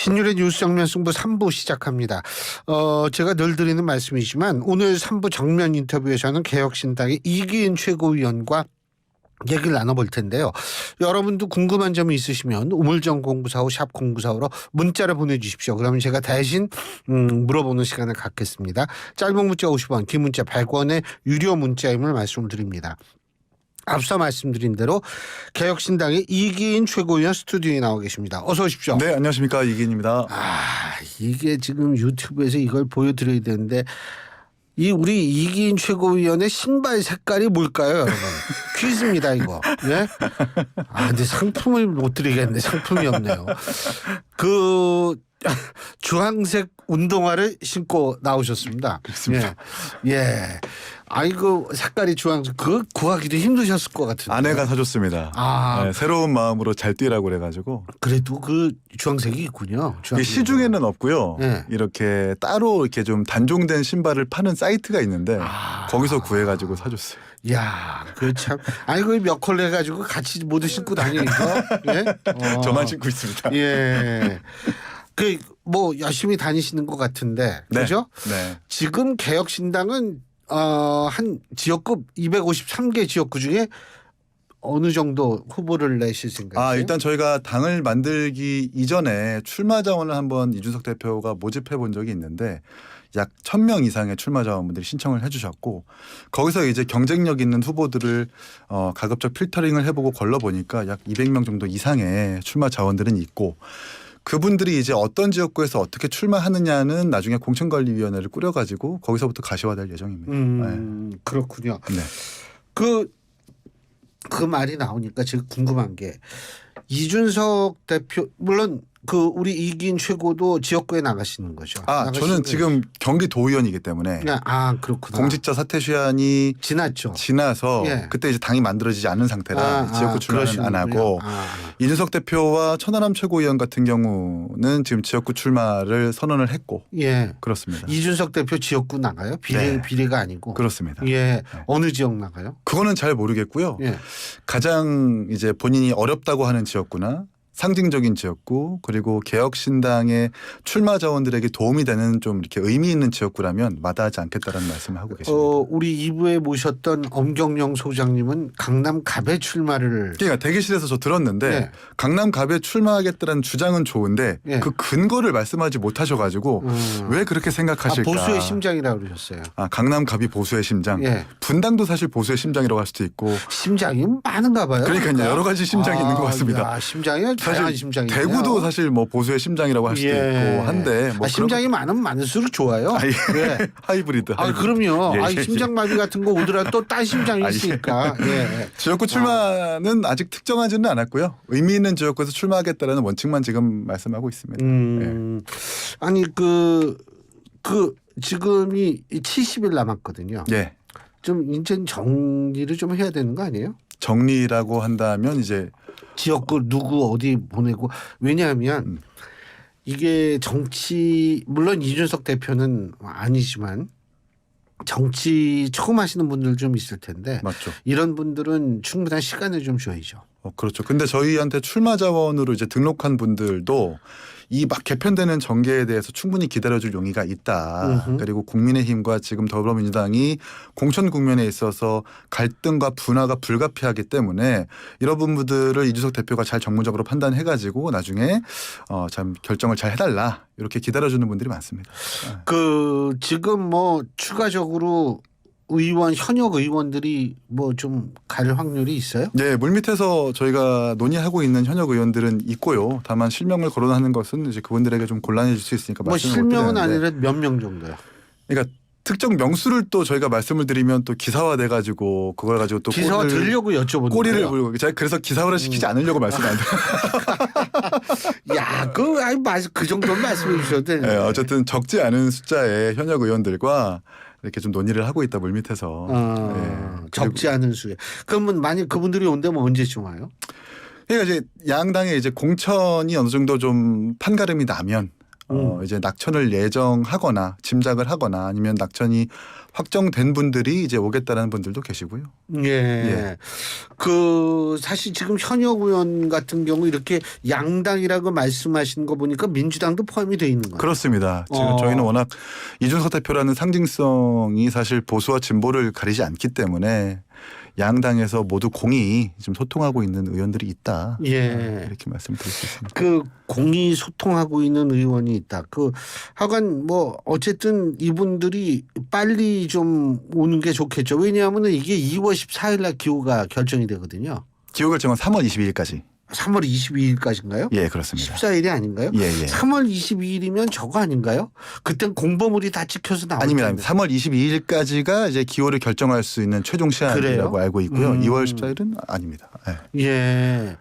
신율의 뉴스 정면 승부 3부 시작합니다. 제가 늘 드리는 말씀이지만 오늘 3부 정면 인터뷰에서는 개혁신당의 이기인 최고위원과 얘기를 나눠볼 텐데요. 여러분도 궁금한 점이 있으시면 우물정 0945 샵 0945로 문자를 보내주십시오. 그러면 제가 대신 물어보는 시간을 갖겠습니다. 짧은 문자 50원, 긴 문자 100원의 유료 문자임을 말씀을 드립니다. 앞서 말씀드린 대로 개혁신당의 이기인 최고위원 스튜디오에 나와 계십니다. 어서 오십시오. 네, 안녕하십니까, 이기인입니다. 이게 지금 유튜브에서 이걸 보여드려야 되는데 이 우리 이기인 최고위원의 신발 색깔이 뭘까요, 여러분? 퀴즈입니다, 이거. 예? 근데 상품을 못 드리겠네. 상품이 없네요. 주황색 운동화를 신고 나오셨습니다. 그렇습니다. 예. 아이고, 색깔이 주황색. 그거 구하기도 힘드셨을 것 같은데. 아내가 사줬습니다. 네, 새로운 마음으로 잘 뛰라고 그래가지고. 그래도 그 주황색이 있군요. 시중에는 없고요. 네. 이렇게 따로 이렇게 좀 단종된 신발을 파는 사이트가 있는데 거기서 구해가지고 사줬어요. 야, 그 참. 그걸 몇 컬러 해가지고 같이 모두 신고 다니니까. 예? 저만 신고 있습니다. 예. 열심히 다니시는 것 같은데. 네. 그죠? 네. 지금 개혁신당은 한 지역구 253개 지역구 중에 어느 정도 후보를 내실 생각이세요? 일단 저희가 당을 만들기 이전에 출마 자원을 한번 이준석 대표가 모집해 본 적이 있는데 약 1,000명 이상의 출마 자원분들이 신청을 해주셨고 거기서 이제 경쟁력 있는 후보들을 가급적 필터링을 해보고 걸러보니까 약 200명 정도 이상의 출마 자원들은 있고 그분들이 이제 어떤 지역구에서 어떻게 출마하느냐는 나중에 공천관리위원회를 꾸려가지고 거기서부터 가시화될 예정입니다. 네. 그렇군요. 네. 그 말이 나오니까 제가 궁금한 게 이준석 대표 물론 우리 이기인 최고도 지역구에 나가시는 거죠. 저는 지금 경기도의원이기 때문에 그렇구나. 공직자 사퇴 시한이 지나서 예. 그때 이제 당이 만들어지지 않은 상태라 지역구 출마는 안 하고 이준석 대표와 천하람 최고위원 같은 경우는 지금 지역구 출마를 선언을 했고 그렇습니다. 이준석 대표 지역구 나가요? 비례가 아니고. 그렇습니다. 예. 네. 어느 지역 나가요? 그거는 잘 모르겠고요. 예. 가장 이제 본인이 어렵다고 하는 지역구나 상징적인 지역구 그리고 개혁신당의 출마 자원들에게 도움이 되는 좀 이렇게 의미 있는 지역구라면 마다하지 않겠다라는 말씀을 하고 계십니다. 우리 2부에 모셨던 엄경영 소장님은 강남 갑에 출마를. 그러니까 대기실에서 저 들었는데 강남 갑에 출마하겠다는 주장은 좋은데 그 근거를 말씀하지 못하셔가지고 왜 그렇게 생각하실까? 보수의 심장이라고 그러셨어요. 강남 갑이 보수의 심장. 분당도 사실 보수의 심장이라고 할 수도 있고. 심장이 많은가 봐요. 그러니까 여러 가지 심장이 있는 것 같습니다. 심장이 사실 대구도 사실 뭐 보수의 심장이라고 할 수도 있고 한데 심장이 많으면 많을수록 좋아요. 하이브리드. 그럼요. 심장마비 같은 거 오더라도 또 딴 심장이 있으니까. 지역구 출마는 아직 특정하지는 않았고요. 의미 있는 지역구에서 출마하겠다라는 원칙만 지금 말씀하고 있습니다. 지금이 70일 남았거든요. 좀 이제 정리를 좀 해야 되는 거 아니에요? 정리라고 한다면 이제 지역구 누구 어디 보내고 왜냐하면 이게 물론 이준석 대표는 아니지만 정치 처음 하시는 분들 좀 있을 텐데 맞죠. 이런 분들은 충분한 시간을 좀 줘야죠. 그렇죠. 근데 저희한테 출마 자원으로 이제 등록한 분들도 이 막 개편되는 전개에 대해서 충분히 기다려줄 용의가 있다. 그리고 국민의힘과 지금 더불어민주당이 공천 국면에 있어서 갈등과 분화가 불가피하기 때문에 이런 부분들을 이준석 대표가 잘 정무적으로 판단해가지고 나중에 참 결정을 잘 해달라 이렇게 기다려주는 분들이 많습니다. 지금 추가적으로 현역 의원들이 좀 갈 확률이 있어요? 네, 물밑에서 저희가 논의하고 있는 현역 의원들은 있고요. 다만 실명을 거론하는 것은 이제 그분들에게 좀 곤란해질 수 있으니까 말씀을 못 드리는데. 실명은 아니라 몇 명 정도요? 그러니까 특정 명수를 또 저희가 말씀을 드리면 또 기사화돼 가지고 그걸 가지고 또 기사화 들려고 여쭤보는 꼬리를 거예요. 물고 제가 그래서 기사화를 시키지 않으려고 말씀 안 드려요. 그 정도는 말씀해 주셔도 되는데. 어쨌든 적지 않은 숫자의 현역 의원들과 이렇게 좀 논의를 하고 있다 물밑에서. 적지 않은 수에. 그러면 만약 그분들이 온다면 언제쯤 와요? 그러니까 이제 양당의 이제 공천이 어느 정도 좀 판가름이 나면 이제 낙천을 예정하거나 짐작을 하거나 아니면 낙천이 확정된 분들이 이제 오겠다라는 분들도 계시고요. 예. 그 사실 지금 현역 의원 같은 경우 이렇게 양당이라고 말씀하신 거 보니까 민주당도 포함이 돼 있는 거예요. 그렇습니다. 지금 저희는 워낙 이준석 대표라는 상징성이 사실 보수와 진보를 가리지 않기 때문에 양당에서 모두 공히 지금 소통하고 있는 의원들이 있다. 예. 이렇게 말씀드릴 수 있습니다. 그 공이 소통하고 있는 의원이 있다. 그 하여간 뭐 어쨌든 이분들이 빨리 좀 오는 게 좋겠죠. 왜냐하면 이게 2월 14일 날 기호가 결정이 되거든요. 기호 결정은 3월 22일까지. 3월 22일까지인가요? 예, 그렇습니다. 14일이 아닌가요? 예, 예. 3월 22일이면 저거 아닌가요? 그땐 공보물이 다 찍혀서 나올 텐데. 아닙니다. 3월 22일까지가 이제 기호를 결정할 수 있는 최종 시한이라고 그래요? 알고 있고요. 2월 14일은 아닙니다. 예. 예.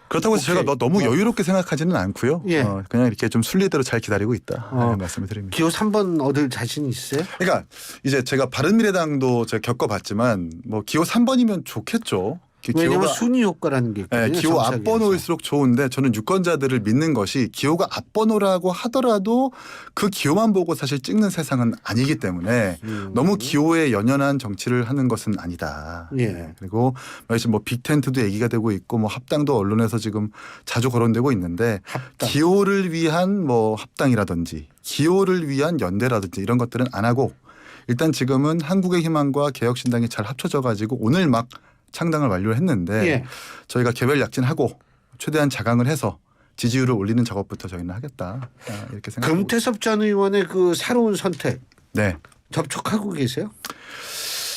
그렇다고 해서 오케이. 제가 너무 여유롭게 생각하지는 않고요. 예. 그냥 이렇게 좀 순리대로 잘 기다리고 있다. 말씀을 드립니다. 기호 3번 얻을 자신 있어요? 그러니까 이제 제가 바른미래당도 제가 겪어봤지만 뭐 기호 3번이면 좋겠죠. 왜냐하면 순위 효과라는 게 있거든요. 기호 정착에서. 앞번호일수록 좋은데 저는 유권자들을 믿는 것이 기호가 앞번호라고 하더라도 그 기호만 보고 사실 찍는 세상은 아니기 때문에 너무 기호에 연연한 정치를 하는 것은 아니다. 예. 그리고 지금 뭐 빅텐트도 얘기가 되고 있고 뭐 합당도 언론에서 지금 자주 거론되고 있는데 합당. 기호를 위한 뭐 합당이라든지 기호를 위한 연대라든지 이런 것들은 안 하고 일단 지금은 한국의 희망과 개혁신당이 잘 합쳐져 가지고 오늘 막 창당을 완료를 했는데 예. 저희가 개별 약진하고 최대한 자강을 해서 지지율을 올리는 작업부터 저희는 하겠다. 이렇게 생각합니다. 금태섭 전 의원의 그 새로운 선택 네. 접촉하고 계세요?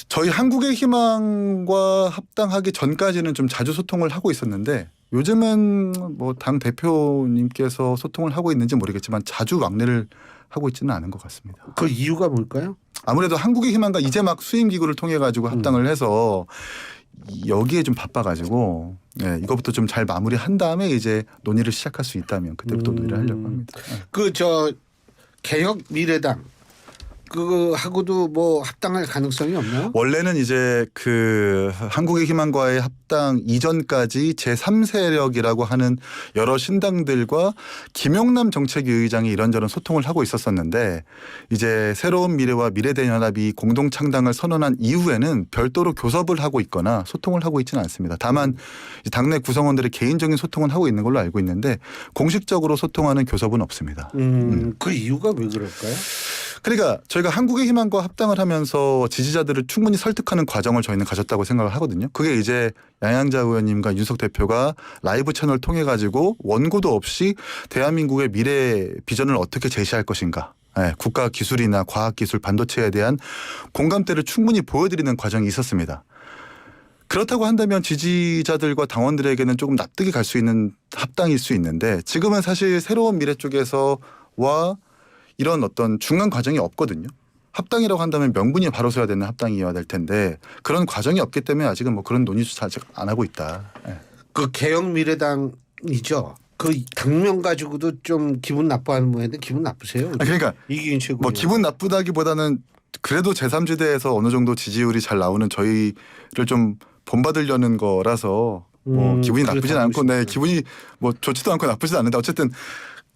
저희 한국의 희망과 합당하기 전까지는 좀 자주 소통을 하고 있었는데 요즘은 뭐 당 대표님께서 소통을 하고 있는지 모르겠지만 자주 왕래를 하고 있지는 않은 것 같습니다. 그 이유가 뭘까요? 아무래도 한국의 희망과 이제 막 수임 기구를 통해 가지고 합당을 해서 여기에 좀 바빠가지고 이거부터 좀 잘 마무리한 다음에 이제 논의를 시작할 수 있다면 그때부터 논의를 하려고 합니다. 그 저 개혁 미래당 그 하고도 뭐 합당할 가능성이 없나요? 원래는 이제 그 한국의 희망과의 합당 이전까지 제3세력이라고 하는 여러 신당들과 김용남 정책위 의장이 이런저런 소통을 하고 있었었는데 이제 새로운 미래와 미래대연합이 공동 창당을 선언한 이후에는 별도로 교섭을 하고 있거나 소통을 하고 있지는 않습니다. 다만 당내 구성원들의 개인적인 소통은 하고 있는 걸로 알고 있는데 공식적으로 소통하는 교섭은 없습니다. 그 이유가 왜 그럴까요? 그러니까 저희가 한국의 희망과 합당을 하면서 지지자들을 충분히 설득하는 과정을 저희는 가졌다고 생각을 하거든요. 그게 이제 양양자 의원님과 윤석 대표가 라이브 채널을 통해 가지고 원고도 없이 대한민국의 미래 비전을 어떻게 제시할 것인가. 국가 기술이나 과학기술 반도체에 대한 공감대를 충분히 보여드리는 과정이 있었습니다. 그렇다고 한다면 지지자들과 당원들에게는 조금 납득이 갈 수 있는 합당일 수 있는데 지금은 사실 새로운 미래 쪽에서와 이런 어떤 중간 과정이 없거든요. 합당이라고 한다면 명분이 바로 서야 되는 합당이어야 될 텐데 그런 과정이 없기 때문에 아직은 뭐 그런 논의조차 아직 안 하고 있다. 그 개혁 미래당이죠. 그 당명 가지고도 좀 기분 나빠하는 모양인데 기분 나쁘세요? 그러니까 이기인 최고. 뭐 기분 나쁘다기보다는 그래도 제3지대에서 어느 정도 지지율이 잘 나오는 저희를 좀 본받으려는 거라서 뭐 기분이 나쁘진 않고 기분이 뭐 좋지도 않고 나쁘지도 않는데 어쨌든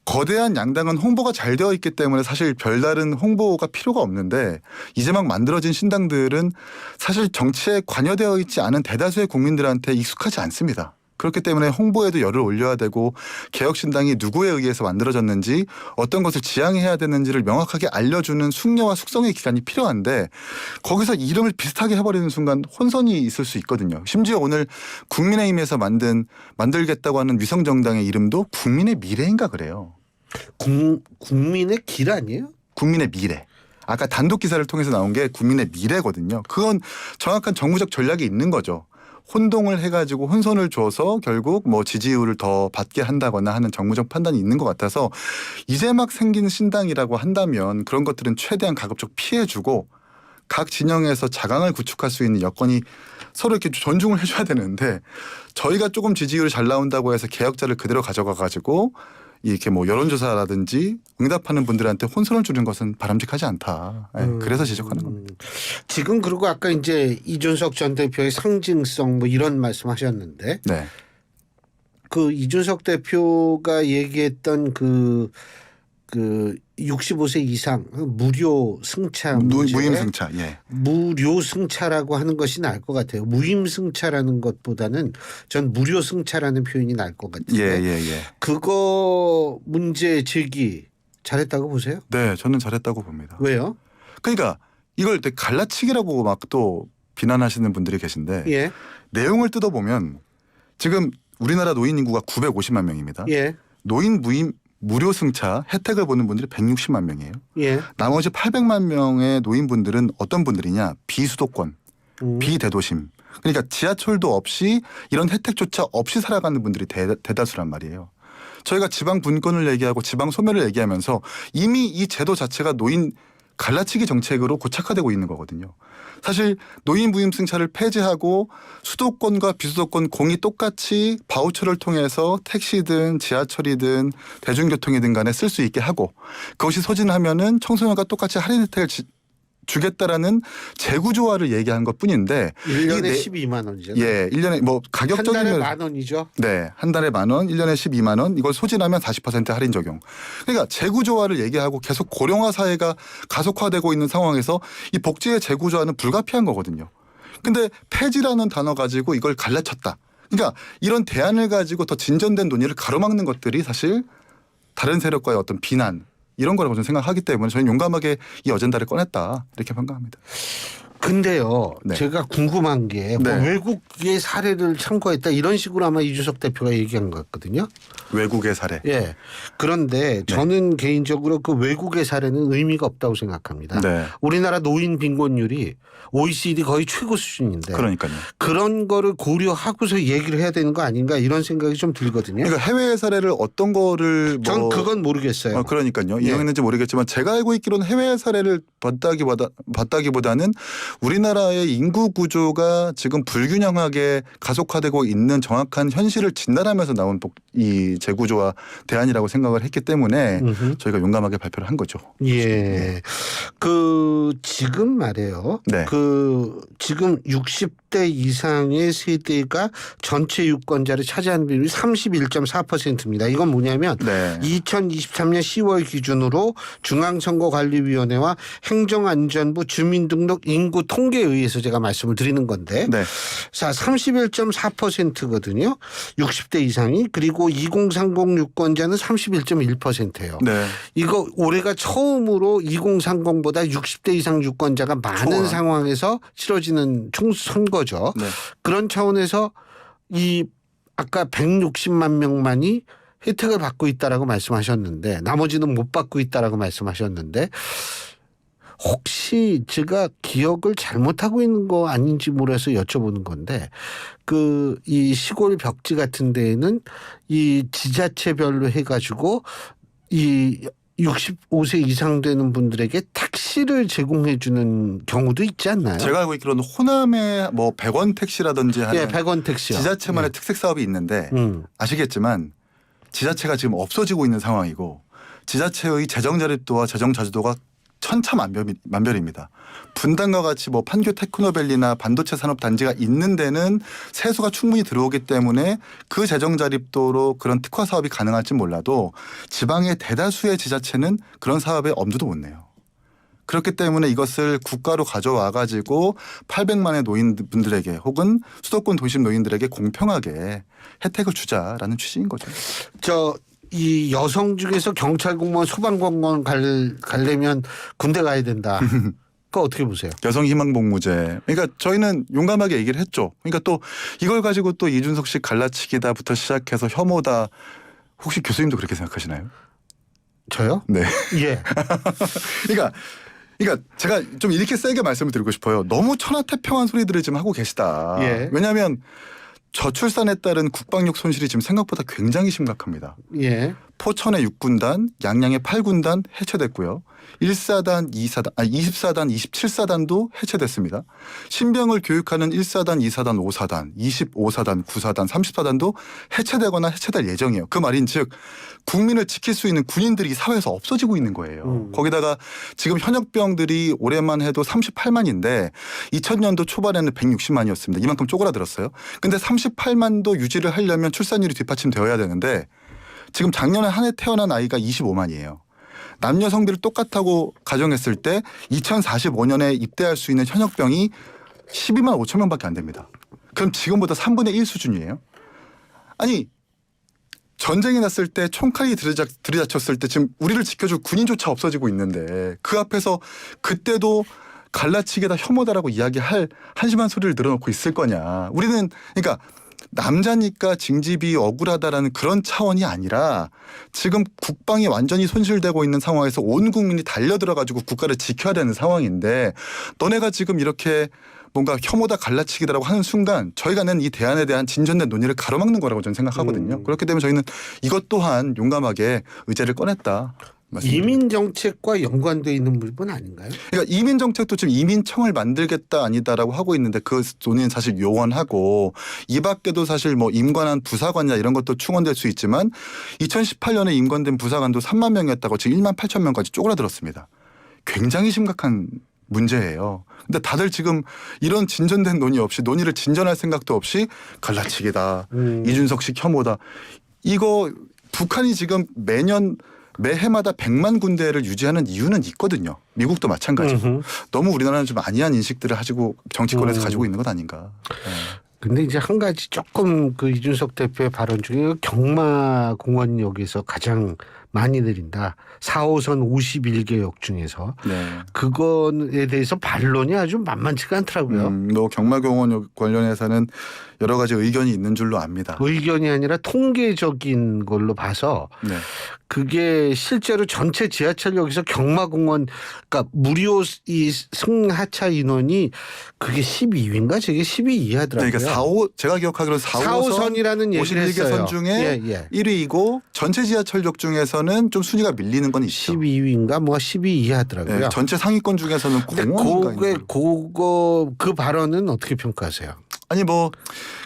거대한 양당은 홍보가 잘 되어 있기 때문에 사실 별다른 홍보가 필요가 없는데 이제 막 만들어진 신당들은 사실 정치에 관여되어 있지 않은 대다수의 국민들한테 익숙하지 않습니다. 그렇기 때문에 홍보에도 열을 올려야 되고 개혁신당이 누구에 의해서 만들어졌는지 어떤 것을 지향해야 되는지를 명확하게 알려주는 숙려와 숙성의 기간이 필요한데 거기서 이름을 비슷하게 해버리는 순간 혼선이 있을 수 있거든요. 심지어 오늘 국민의힘에서 만들겠다고 하는 위성정당의 이름도 국민의 미래인가 그래요. 국민의 길 아니에요? 국민의 미래. 아까 단독 기사를 통해서 나온 게 국민의 미래거든요. 그건 정확한 정무적 전략이 있는 거죠. 혼동을 해가지고 혼선을 줘서 결국 뭐 지지율을 더 받게 한다거나 하는 정무적 판단이 있는 것 같아서 이제 막 생긴 신당이라고 한다면 그런 것들은 최대한 가급적 피해주고 각 진영에서 자강을 구축할 수 있는 여건이 서로 이렇게 존중을 해줘야 되는데 저희가 조금 지지율이 잘 나온다고 해서 개혁자를 그대로 가져가가지고 이렇게 뭐 여론조사라든지 응답하는 분들한테 혼선을 주는 것은 바람직하지 않다. 그래서 지적하는 겁니다. 지금 그리고 아까 이제 이준석 전 대표의 상징성 뭐 이런 말씀하셨는데, 네. 그 이준석 대표가 얘기했던 그 그 65세 이상 무료 승차 문제, 무임 승차. 예. 무료 승차라고 하는 것이 나을 것 같아요. 무임 승차라는 것보다는 전 무료 승차라는 표현이 나을 것 같은데 예. 그거 문제 제기 잘했다고 보세요? 네, 저는 잘했다고 봅니다. 왜요? 그러니까 이걸 되게 갈라치기라고 막 또 비난하시는 분들이 계신데 예. 내용을 뜯어보면 지금 우리나라 노인 인구가 950만 명입니다. 예. 노인 무임 무료 승차 혜택을 보는 분들이 160만 명이에요. 예. 나머지 800만 명의 노인분들은 어떤 분들이냐? 비수도권, 비대도심. 그러니까 지하철도 없이 이런 혜택조차 없이 살아가는 분들이 대다수란 말이에요. 저희가 지방 분권을 얘기하고 지방 소멸을 얘기하면서 이미 이 제도 자체가 노인 갈라치기 정책으로 고착화되고 있는 거거든요. 사실 노인 무임 승차를 폐지하고 수도권과 비수도권 공이 똑같이 바우처를 통해서 택시든 지하철이든 대중교통이든 간에 쓸 수 있게 하고 그것이 소진하면은 청소년과 똑같이 할인 혜택을 주겠다라는 재구조화를 얘기한 것뿐인데 1년에 12만 원이죠. 예, 1년에 뭐 가격적인 한 달에 만 원이죠. 네, 한 달에 10,000원, 1년에 12만 원. 이걸 소진하면 40% 할인 적용. 그러니까 재구조화를 얘기하고 계속 고령화 사회가 가속화되고 있는 상황에서 이 복지의 재구조화는 불가피한 거거든요. 근데 폐지라는 단어 가지고 이걸 갈라쳤다. 그러니까 이런 대안을 가지고 더 진전된 논의를 가로막는 것들이 사실 다른 세력과의 어떤 비난 이런 거라고 저는 생각하기 때문에 저는 용감하게 이 어젠다를 꺼냈다 이렇게 평가합니다. 근데요, 네. 제가 궁금한 게 뭐 네. 외국의 사례를 참고했다 이런 식으로 아마 이주석 대표가 얘기한 것 같거든요. 외국의 사례. 예. 그런데 저는 개인적으로 그 외국의 사례는 의미가 없다고 생각합니다. 네. 우리나라 노인 빈곤율이 OECD 거의 최고 수준인데 그러니까요. 그런 거를 고려하고서 얘기를 해야 되는 거 아닌가 이런 생각이 좀 들거든요. 그러니까 해외의 사례를 어떤 거를 뭐 전 그건 모르겠어요. 그러니까요. 예. 이용했는지 모르겠지만 제가 알고 있기로는 해외 사례를 봤다기보다는 우리나라의 인구 구조가 지금 불균형하게 가속화되고 있는 정확한 현실을 진단하면서 나온 이 재구조화 대안이라고 생각을 했기 때문에 저희가 용감하게 발표를 한 거죠. 예. 그 지금 말이에요. 네. 그 지금 60대 이상의 세대가 전체 유권자를 차지하는 비율이 31.4%입니다. 이건 뭐냐면 네. 2023년 10월 기준으로 중앙선거관리위원회와 행정안전부 주민등록 인구 통계에 의해서 제가 말씀을 드리는 건데 네. 자, 31.4%거든요. 60대 이상이. 그리고 2030 유권자는 31.1%예요. 네. 이거 올해가 처음으로 2030보다 60대 이상 유권자가 많은 상황에서 치러지는 총선거죠. 네. 그런 차원에서 이 아까 160만 명만이 혜택을 받고 있다라고 말씀하셨는데 나머지는 못 받고 있다라고 말씀하셨는데 혹시 제가 기억을 잘못하고 있는 거 아닌지 모르겠어 여쭤보는 건데 그 이 시골 벽지 같은 데에는 이 지자체별로 해가지고 이 65세 이상 되는 분들에게 택시를 제공해 주는 경우도 있지 않나요? 제가 알고 있기로는 호남에 뭐 100원 택시라든지 하는 100원 택시요. 지자체만의 특색 사업이 있는데 아시겠지만 지자체가 지금 없어지고 있는 상황이고 지자체의 재정 자립도와 재정 자주도가 천차만별입니다. 분당과 같이 뭐 판교 테크노밸리나 반도체 산업 단지가 있는 데는 세수가 충분히 들어오기 때문에 그 재정 자립도로 그런 특화 사업이 가능할지 몰라도 지방의 대다수의 지자체는 그런 사업에 엄두도 못 내요. 그렇기 때문에 이것을 국가로 가져와 가지고 800만의 노인분들에게 혹은 수도권 도심 노인들에게 공평하게 혜택을 주자라는 취지인 거죠. 이 여성 중에서 경찰 공무원 소방공무원 가려면 군대 가야 된다. 그거 어떻게 보세요? 여성 희망복무제. 그러니까 저희는 용감하게 얘기를 했죠. 그러니까 또 이걸 가지고 또 이준석 씨 갈라치기다부터 시작해서 혐오다. 혹시 교수님도 그렇게 생각하시나요? 저요? 네. 예. 그러니까 제가 좀 이렇게 세게 말씀을 드리고 싶어요. 너무 천하태평한 소리들을 지금 하고 계시다. 예. 왜냐하면 저출산에 따른 국방력 손실이 지금 생각보다 굉장히 심각합니다. 예. 포천의 6군단, 양양의 8군단 해체됐고요. 1사단, 2사단, 24단, 27사단도 해체됐습니다. 신병을 교육하는 1사단, 2사단, 5사단, 25사단, 9사단, 30사단도 해체되거나 해체될 예정이에요. 그 말인즉 국민을 지킬 수 있는 군인들이 사회에서 없어지고 있는 거예요. 거기다가 지금 현역병들이 올해만 해도 38만인데 2000년도 초반에는 160만이었습니다. 이만큼 쪼그라들었어요. 근데 38만도 유지를 하려면 출산율이 뒷받침되어야 되는데 지금 작년에 한 해 태어난 아이가 25만이에요. 남녀 성비를 똑같다고 가정했을 때 2045년에 입대할 수 있는 현역병이 12만 5천 명밖에 안 됩니다. 그럼 지금보다 3분의 1 수준이에요. 아니 전쟁이 났을 때 총칼이 들이닥쳤을 때 지금 우리를 지켜줄 군인조차 없어지고 있는데 그 앞에서 그때도 갈라치기다 혐오다라고 이야기할 한심한 소리를 늘어놓고 있을 거냐. 우리는 그러니까 남자니까 징집이 억울하다라는 그런 차원이 아니라 지금 국방이 완전히 손실되고 있는 상황에서 온 국민이 달려들어가지고 국가를 지켜야 되는 상황인데 너네가 지금 이렇게 뭔가 혐오다 갈라치기다라고 하는 순간 저희가 낸 이 대안에 대한 진전된 논의를 가로막는 거라고 저는 생각하거든요. 그렇기 때문에 저희는 이것 또한 용감하게 의제를 꺼냈다. 이민 정책과 연관돼 있는 부분 아닌가요? 그러니까 이민 정책도 지금 이민청을 만들겠다 아니다라고 하고 있는데 그 논의는 사실 요원하고 이 밖에도 사실 뭐 임관한 부사관이나 이런 것도 충원될 수 있지만 2018년에 임관된 부사관도 3만 명이었다고 지금 1만 8천 명까지 쪼그라들었습니다. 굉장히 심각한 문제예요. 근데 다들 지금 이런 진전된 논의 없이 논의를 진전할 생각도 없이 갈라치기다. 이준석식 혐오다. 이거 북한이 지금 매해마다 100만 군대를 유지하는 이유는 있거든요. 미국도 마찬가지고. 너무 우리나라는 좀 아니한 인식들을 가지고 정치권에서 가지고 있는 것 아닌가. 근데 이제 한 가지 조금 그 이준석 대표의 발언 중에 경마공원역에서 가장 많이 내린다. 4호선 51개역 중에서. 네. 그거에 대해서 반론이 아주 만만치가 않더라고요. 뭐 경마공원역 관련해서는 여러 가지 의견이 있는 줄로 압니다. 의견이 아니라 통계적인 걸로 봐서 네. 그게 실제로 전체 지하철역에서 경마공원 그러니까 무료 이 승하차 인원이 그게 12위인가 저게 12위 이하더라고요. 그러니까 제가 기억하기로 4호선이라는 얘기를 51개 했어요. 선 중에 예. 1위이고 전체 지하철역 중에서는 좀 순위가 밀리는 건 있죠. 12위인가 뭐 12위 이하더라고요. 네, 전체 상위권 중에서는 근데 공원인가 그 발언은 어떻게 평가하세요? 아니 뭐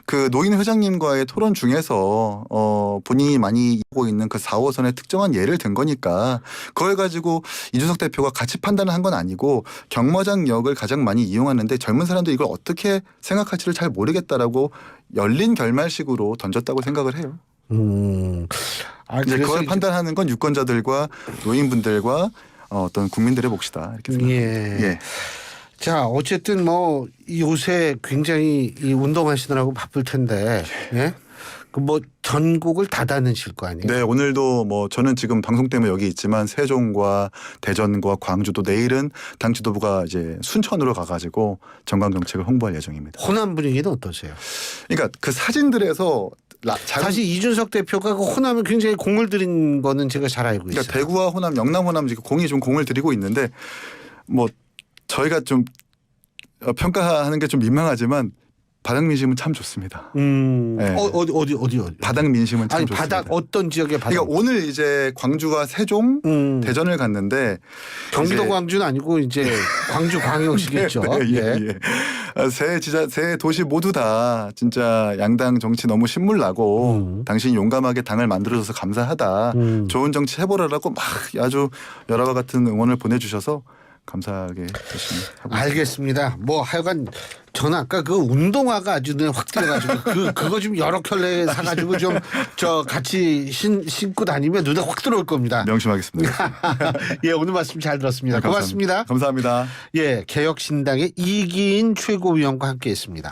그 노인 회장님과의 토론 중에서 본인이 많이 하고 있는 그 4호선의 특정한 예를 든 거니까 그걸 가지고 이준석 대표가 같이 판단을 한 건 아니고 경마장역을 가장 많이 이용하는데 젊은 사람들이 이걸 어떻게 생각할지를 잘 모르겠다라고 열린 결말식으로 던졌다고 생각을 해요. 이제 그걸 판단하는 건 유권자들과 노인분들과 어떤 국민들의 몫이다 이렇게 생각합니다. 예. 자, 어쨌든 뭐 요새 굉장히 이 운동하시느라고 바쁠 텐데, 예? 그 뭐 전국을 다 다니실 거 아니에요? 네, 오늘도 뭐 저는 지금 방송 때문에 여기 있지만 세종과 대전과 광주도 내일은 당 지도부가 이제 순천으로 가가지고 정강 정책을 홍보할 예정입니다. 호남 분위기는 어떠세요? 그러니까 그 사진들에서 사실 이준석 대표가 그 호남에 굉장히 공을 들인 거는 제가 잘 알고 있어요. 그러니까 대구와 호남, 영남, 호남 지금 공을 들이고 있는데 뭐. 저희가 좀 평가하는 게 좀 민망하지만 바닥 민심은 참 좋습니다. 네. 어디? 바닥 민심은 참 좋습니다. 바닥 어떤 지역의 바닥? 그러니까 오늘 이제 광주와 세종, 대전을 갔는데 경기도 광주는 아니고 이제 광주 광역시겠죠. 세 도시 모두 다 진짜 양당 정치 너무 신물나고 당신이 용감하게 당을 만들어줘서 감사하다. 좋은 정치 해보라라고 막 아주 여러와 같은 응원을 보내주셔서 감사하게 열심히 하고 알겠습니다. 뭐 하여간 저는 아까 그 운동화가 아주 눈에 확 들어가지고 그거 좀 여러 켤레 사가지고 좀 저 같이 신고 다니면 눈에 확 들어올 겁니다. 명심하겠습니다. 예, 오늘 말씀 잘 들었습니다. 고맙습니다. 감사합니다. 예, 개혁신당의 이기인 최고위원과 함께했습니다.